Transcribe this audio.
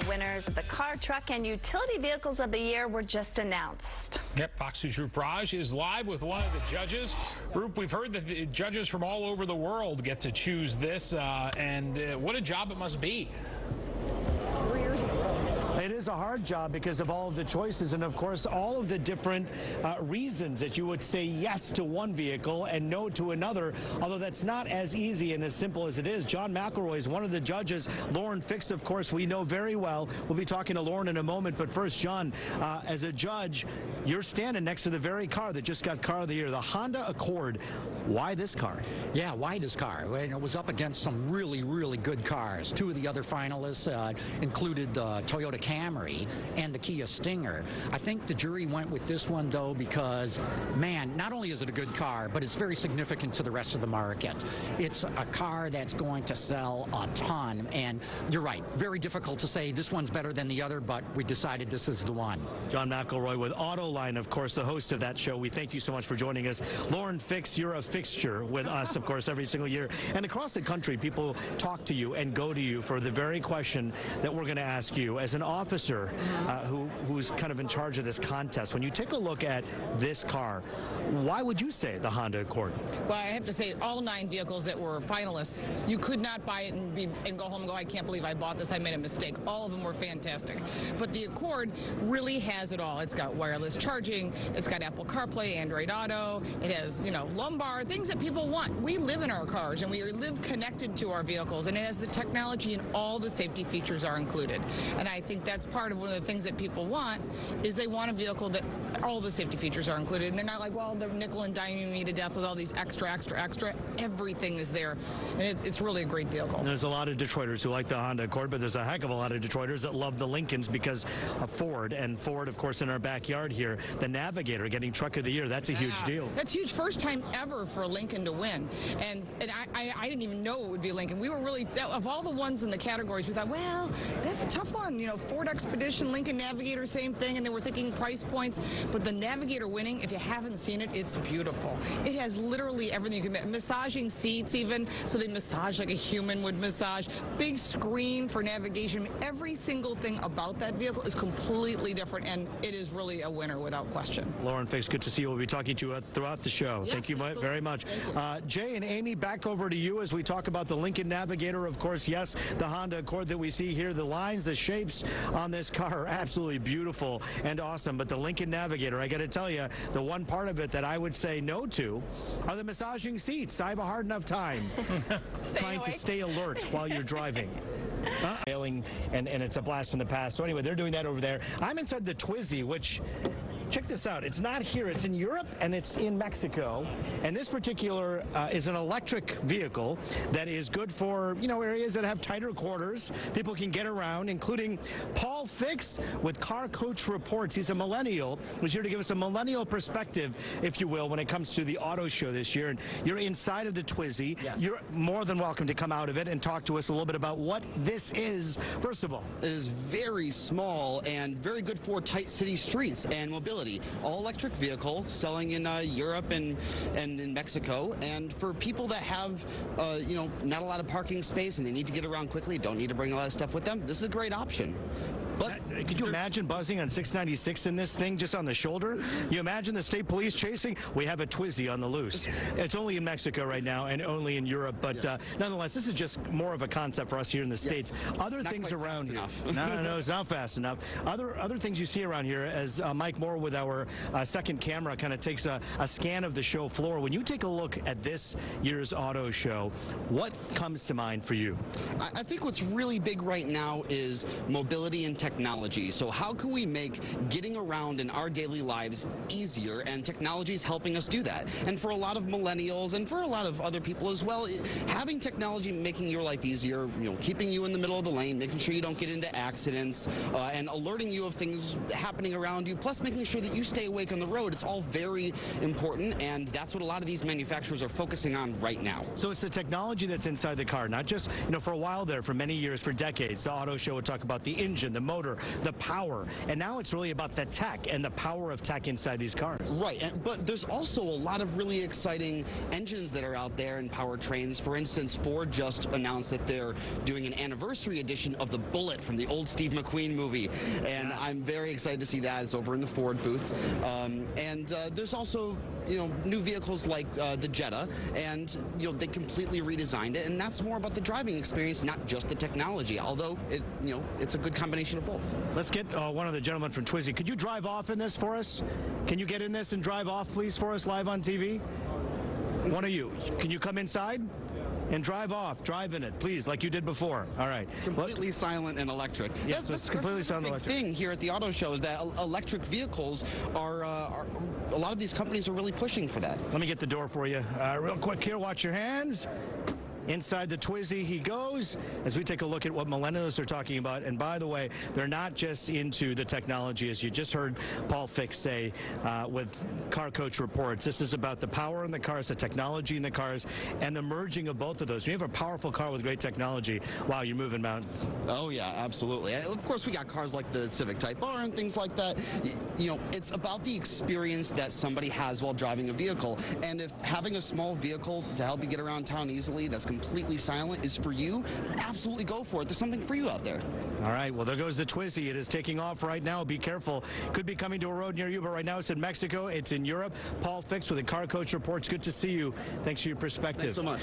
The winners of the Car, Truck, and Utility Vehicles of the Year were just announced. Yep, Fox News' Roop Raj is live with one of the judges. Roop, we've heard that the judges from all over the world get to choose this, and what a job it must be. It is a hard job because of all of the choices and, of course, all of the different reasons that you would say yes to one vehicle and no to another, although that's not as easy and as simple as it is. John McElroy is one of the judges. Lauren Fix, of course, we know very well. We'll be talking to Lauren in a moment. But first, John, as a judge, you're standing next to the very car that just got Car of the Year, the Honda Accord. Why this car? Yeah, why this car? And it was up against some really, really good cars. Two of the other finalists included the Toyota Camry and the Kia Stinger. I think the jury went with this one, though, because, man, not only is it a good car, but it's very significant to the rest of the market. It's a car that's going to sell a ton, and you're right, very difficult to say this one's better than the other, but we decided this is the one. John McElroy with Autoline, of course, the host of that show. We thank you so much for joining us. Lauren Fix, you're a fixture with us, of course, every single year. And across the country, people talk to you and go to you for the very question that we're going to ask you. As an officer who's kind of in charge of this contest, when you take a look at this car, why would you say the Honda Accord? Well, I have to say, all 9 vehicles that were finalists, you could not buy it and go home and go, I can't believe I bought this, I made a mistake. All of them were fantastic. But the Accord really has it all. It's got wireless charging, it's got Apple CarPlay, Android Auto, it has, you know, lumbar, things that people want. We live in our cars and we live connected to our vehicles, and it has the technology and all the safety features are included. And I think that's part of one of the things that people want, is they want a vehicle that all the safety features are included. And they're not like, well, they're nickel and diming me to death with all these extra. Everything is there. And it's really a great vehicle. And there's a lot of Detroiters who like the Honda Accord, but there's a heck of a lot of Detroiters that love the Lincolns because of Ford. And Ford, of course, in our backyard here, the Navigator getting Truck of the Year. That's a huge deal. That's huge. First time ever for Lincoln to win. And I didn't even know it would be Lincoln. We were really, of all the ones in the categories, we thought, well, that's a tough one. You know, Ford Expedition, Lincoln Navigator, same thing. And they were thinking price points. But the Navigator winning, if you haven't seen it, it's beautiful. It has literally everything you can, massaging seats even, so they massage like a human would massage. Big screen for navigation. Every single thing about that vehicle is completely different, and it is really a winner without question. Lauren Fix, good to see you. We'll be talking to you throughout the show. Yes, thank you absolutely. very much. Jay and Amy, back over to you as we talk about the Lincoln Navigator. Of course, yes, the Honda Accord that we see here, the lines, the shapes on this car are absolutely beautiful and awesome. But the Lincoln Navigator, I got to tell you, the one part of it that I would say no to are the massaging seats. I have a hard enough time trying to stay alert while you're driving. And it's a blast from the past. So anyway, they're doing that over there. I'm inside the Twizy, which, check this out. It's not here. It's in Europe, and it's in Mexico. And this particular is an electric vehicle that is good for, you know, areas that have tighter quarters. People can get around, including Paul Fix with Car Coach Reports. He's a millennial. He's here to give us a millennial perspective, if you will, when it comes to the auto show this year. And you're inside of the Twizy. Yes. You're more than welcome to come out of it and talk to us a little bit about what this is. First of all, it is very small and very good for tight city streets and mobility. All-electric vehicle selling in Europe and in Mexico, and for people that have you know, not a lot of parking space and they need to get around quickly, don't need to bring a lot of stuff with them, this is a great option. But could you imagine buzzing on 696 in this thing just on the shoulder? You imagine the state police chasing? We have a Twizy on the loose. It's only in Mexico right now and only in Europe, but nonetheless, this is just more of a concept for us here in the States. Other not things around here. No, it's not fast enough. Other things you see around here, as Mike Moore with our second camera kind of takes a scan of the show floor. When you take a look at this year's auto show, what comes to mind for you? I think what's really big right now is mobility and technology. So how can we make getting around in our daily lives easier, and technology is helping us do that. And for a lot of millennials and for a lot of other people as well, having technology making your life easier, you know, keeping you in the middle of the lane, making sure you don't get into accidents, and alerting you of things happening around you, plus making sure that you stay awake on the road. It's all very important, and that's what a lot of these manufacturers are focusing on right now. So it's the technology that's inside the car, not just, you know, for a while there, for many years, for decades, the auto show would talk about the engine, the motor, motor, the power. And now it's really about the tech and the power of tech inside these cars. Right, but there's also a lot of really exciting engines that are out there and powertrains. For instance, Ford just announced that they're doing an anniversary edition of the Bullet from the old Steve McQueen movie, and I'm very excited to see that. It's over in the Ford booth. There's also, new vehicles like the Jetta, and they completely redesigned it, and that's more about the driving experience, not just the technology. Although it's a good combination of both. Let's get one of the gentlemen from Twizy. Could you drive off in this for us? Can you get in this and drive off, please, for us live on TV? One of you. Can you come inside and drive off? Drive in it, please, like you did before. All right. Completely silent and electric. Yes, that's completely silent and electric. The big thing here at the auto show is that electric vehicles are a lot of these companies are really pushing for that. Let me get the door for you real quick here. Watch your hands. Inside the Twizy he goes as we take a look at what millennials are talking about. And by the way, they're not just into the technology, as you just heard Paul Fix say with Car Coach Reports. This is about the power in the cars, the technology in the cars, and the merging of both of those. When you have a powerful car with great technology, wow, you're moving mountains. Oh, yeah, absolutely. Of course, we got cars like the Civic Type R and things like that. It's about the experience that somebody has while driving a vehicle. And if having a small vehicle to help you get around town easily that's completely silent is for you, absolutely go for it. There's something for you out there. All right, well, there goes the Twizy. It is taking off right now. Be careful. Could be coming to a road near you, but right now it's in Mexico. It's in Europe. Paul Fix with the Car Coach Reports. Good to see you. Thanks for your perspective. Thanks so much.